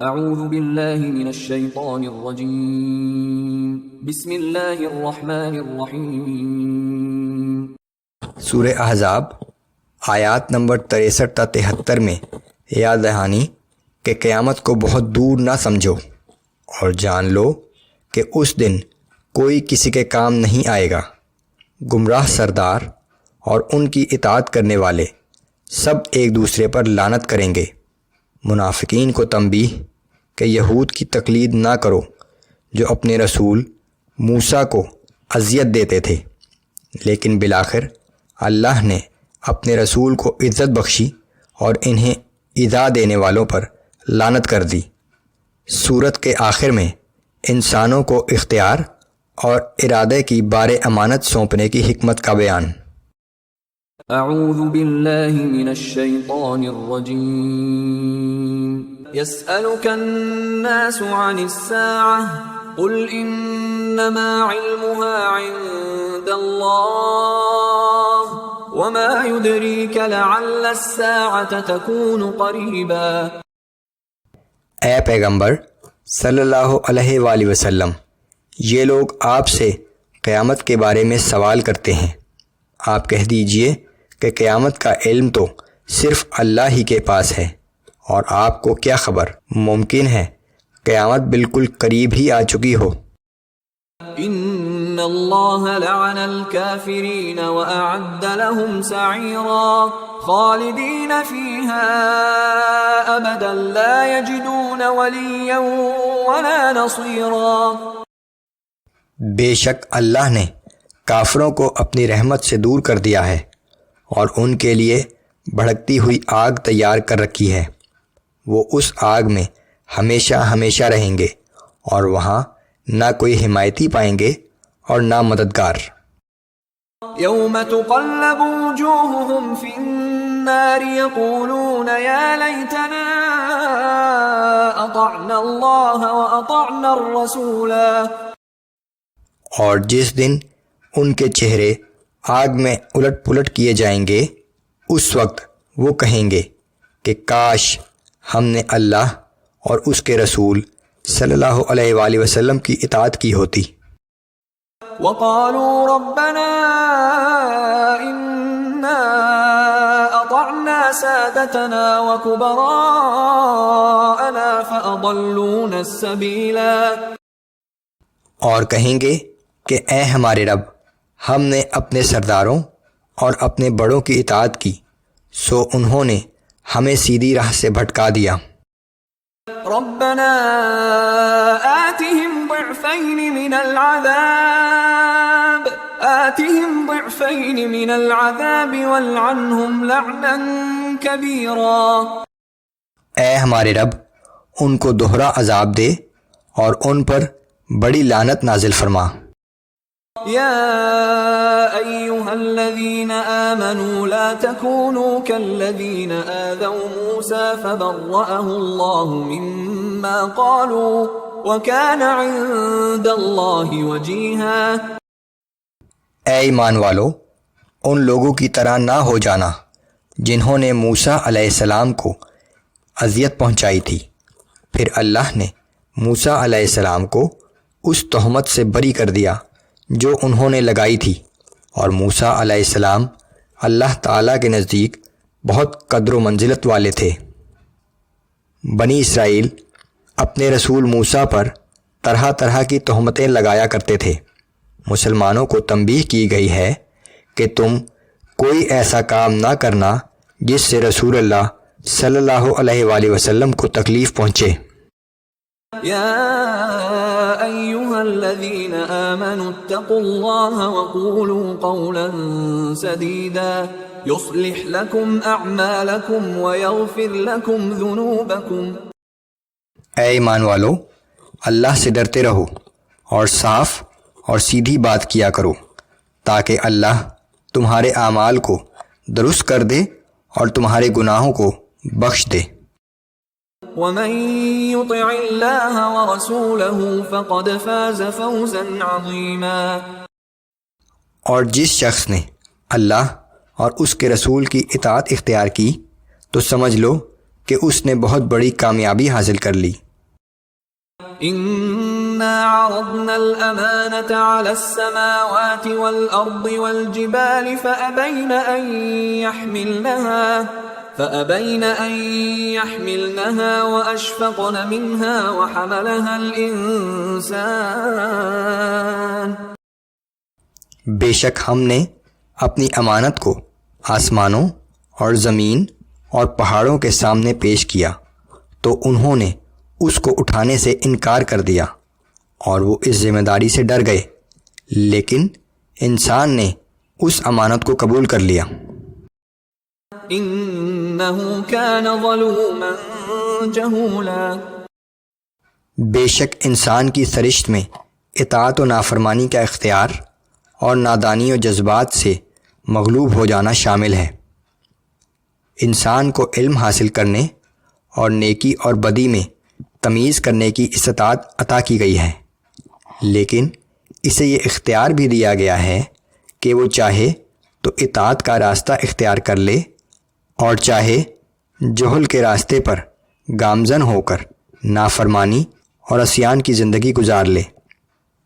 اعوذ باللہ من الشیطان الرجیم بسم اللہ الرحمن الرحیم۔ سورہ احزاب آیات نمبر 63 تا 73 میں یاد دہانی کہ قیامت کو بہت دور نہ سمجھو اور جان لو کہ اس دن کوئی کسی کے کام نہیں آئے گا۔ گمراہ سردار اور ان کی اطاعت کرنے والے سب ایک دوسرے پر لعنت کریں گے۔ منافقین کو تنبیہ کہ یہود کی تقلید نہ کرو جو اپنے رسول موسیٰ کو اذیت دیتے تھے، لیکن بالآخر اللہ نے اپنے رسول کو عزت بخشی اور انہیں ایذا دینے والوں پر لعنت کر دی۔ سورت کے آخر میں انسانوں کو اختیار اور ارادے کی بار امانت سونپنے کی حکمت کا بیان۔ اعوذ باللہ من الشیطان الرجیم۔ يسألك الناس عن الساعة قل انما علمها عند الله وما يدريك لعل الساعة تكون قريبا۔ اے پیغمبر صلی اللہ علیہ وآلہ وسلم، یہ لوگ آپ سے قیامت کے بارے میں سوال کرتے ہیں، آپ کہہ دیجئے کہ قیامت کا علم تو صرف اللہ ہی کے پاس ہے، اور آپ کو کیا خبر، ممکن ہے قیامت بالکل قریب ہی آ چکی ہو۔ ان اللہ لعن الكافرین واعد لهم سعیرا خالدین فیها ابدا لا یجدون ولیا ولا نصیرا۔ بے شک اللہ نے کافروں کو اپنی رحمت سے دور کر دیا ہے اور ان کے لیے بھڑکتی ہوئی آگ تیار کر رکھی ہے، وہ اس آگ میں ہمیشہ ہمیشہ رہیں گے اور وہاں نہ کوئی حمایتی پائیں گے اور نہ مددگار۔ یوم تقلب وجوہہم فی النار یقولون یا لیتنا اطعنا اللہ واطعنا الرسولا۔ اور جس دن ان کے چہرے آگ میں الٹ پلٹ کیے جائیں گے، اس وقت وہ کہیں گے کہ کاش ہم نے اللہ اور اس کے رسول صلی اللہ علیہ وآلہ وسلم کی اطاعت کی ہوتی۔ وقالوا ربنا إنا أطعنا سادتنا وكبراءنا فأضلونا السبيلا۔ اور کہیں گے کہ اے ہمارے رب، ہم نے اپنے سرداروں اور اپنے بڑوں کی اطاعت کی، سو انہوں نے ہمیں سیدھی راہ سے بھٹکا دیا۔ ربنا آتهم ضعفين من العذاب والعنهم لعنا كبيرا۔ اے ہمارے رب، ان کو دوہرا عذاب دے اور ان پر بڑی لعنت نازل فرما۔ يا أيها الذين آمنوا لا تكونوا كالذين آذوا موسى فبرأه الله مما قالوا وكان عند الله وجيها۔ اے ایمان والو، ان لوگوں کی طرح نہ ہو جانا جنہوں نے موسیٰ علیہ السلام کو اذیت پہنچائی تھی، پھر اللہ نے موسیٰ علیہ السلام کو اس تہمت سے بری کر دیا جو انہوں نے لگائی تھی، اور موسیٰ علیہ السلام اللہ تعالیٰ کے نزدیک بہت قدر و منزلت والے تھے۔ بنی اسرائیل اپنے رسول موسیٰ پر طرح طرح کی تہمتیں لگایا کرتے تھے۔ مسلمانوں کو تنبیہ کی گئی ہے کہ تم کوئی ایسا کام نہ کرنا جس سے رسول اللہ صلی اللہ علیہ وآلہ وسلم کو تکلیف پہنچے۔ يا أيها الذين آمنوا اتقوا الله وقولوا قولا سديدا يصلح لكم أعمالكم ويغفر لكم ذنوبكم۔ اے ایمان والو، اللہ سے ڈرتے رہو اور صاف اور سیدھی بات کیا کرو تاکہ اللہ تمہارے اعمال کو درست کر دے اور تمہارے گناہوں کو بخش دے۔ ومن يطع الله ورسوله فقد فاز فوزا عظيما۔ اور جس شخص نے اللہ اور اس کے رسول کی اطاعت اختیار کی تو سمجھ لو کہ اس نے بہت بڑی کامیابی حاصل کر لی۔ إنا عرضنا الأمانة على السماوات والأرض والجبال فأبين أن يحملنها وأشفقن منها وحملها الإنسان بے شک ہم نے اپنی امانت کو آسمانوں اور زمین اور پہاڑوں کے سامنے پیش کیا تو انہوں نے اس کو اٹھانے سے انکار کر دیا اور وہ اس ذمہ داری سے ڈر گئے، لیکن انسان نے اس امانت کو قبول کر لیا۔ إنه كان ظلوما جهولا بے شک انسان کی سرشت میں اطاعت و نافرمانی کا اختیار اور نادانی و جذبات سے مغلوب ہو جانا شامل ہے۔ انسان کو علم حاصل کرنے اور نیکی اور بدی میں تمیز کرنے کی استطاعت عطا کی گئی ہے، لیکن اسے یہ اختیار بھی دیا گیا ہے کہ وہ چاہے تو اطاعت کا راستہ اختیار کر لے اور چاہے جہل کے راستے پر گامزن ہو کر نافرمانی اور عصیان کی زندگی گزار لے۔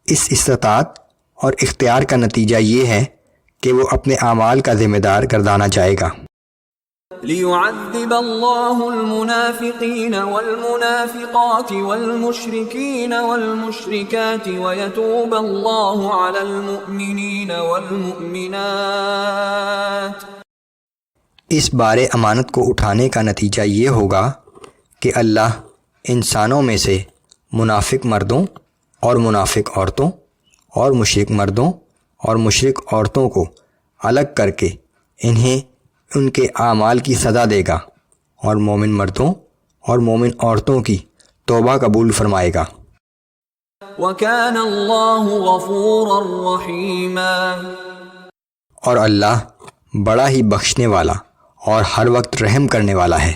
اس استطاعت اور اختیار کا نتیجہ یہ ہے کہ وہ اپنے اعمال کا ذمہ دار گردانا چاہے گا۔ ليعذب الله المنافقين والمنافقات والمشركين والمشركات ويتوب الله على المؤمنين والمؤمنات۔ اس بار امانت کو اٹھانے کا نتیجہ یہ ہوگا کہ اللہ انسانوں میں سے منافق مردوں اور منافق عورتوں اور مشرک مردوں اور مشرک عورتوں کو الگ کر کے انہیں ان کے اعمال کی سزا دے گا، اور مومن مردوں اور مومن عورتوں کی توبہ قبول فرمائے گا۔ وَكَانَ اللَّهُ غَفُورًا رَحِيمًا اور اللہ بڑا ہی بخشنے والا اور ہر وقت رحم کرنے والا ہے۔